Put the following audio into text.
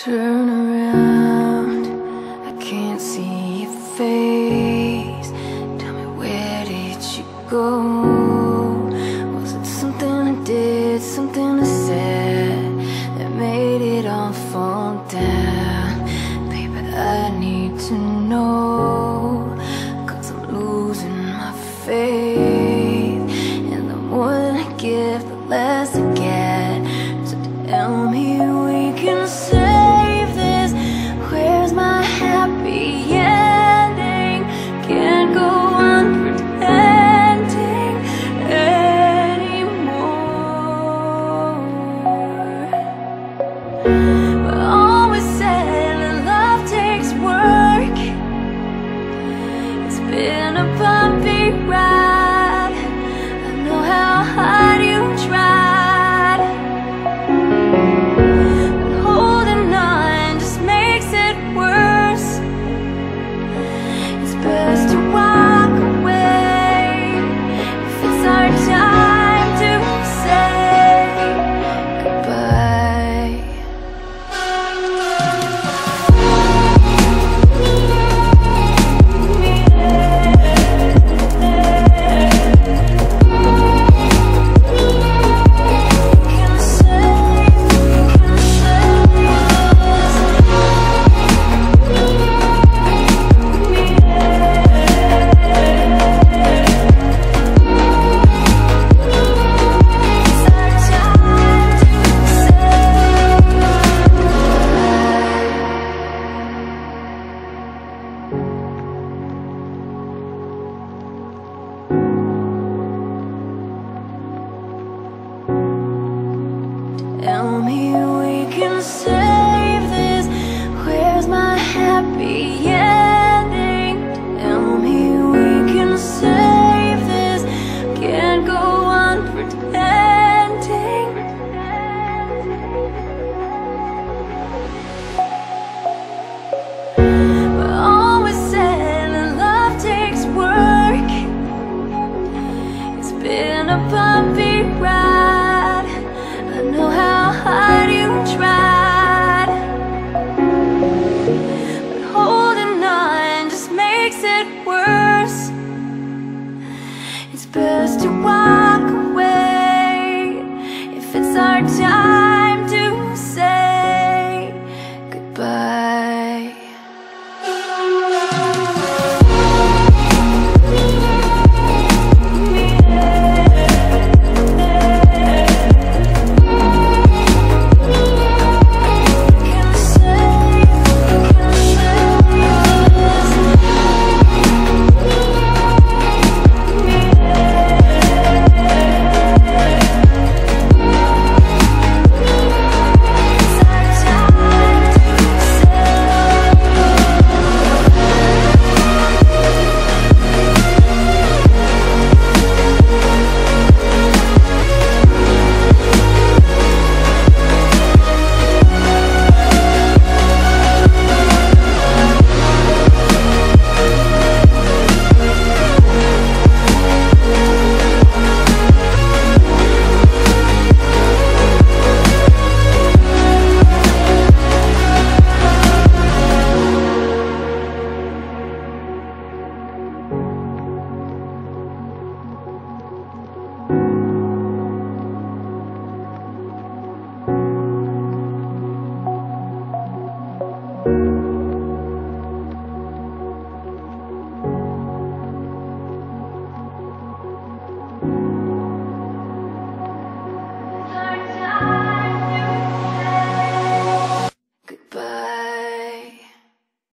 Turn around, I can't see your face. Tell me, where did you go? Was it something I did, something I said that made it all fall down? Baby, I need to know, 'cause I'm losing my faith. And the more that I give, the less I get. So tell me we can save this. Where's my happy ending? Can't go on pretending anymore. But always said that love takes work. It's been a bumpy ride. I know how hard you tried, but holding on just makes it worse. It's best to walk away if it's our time to say goodbye. Tell me we can save this. Where's my happy ending? Tell me we can save this. Can't go on pretending. But always said that love takes work. It's been a bumpy ride. I know how hard you tried, but holding on just makes it worse. It's best to walk away if it's our time.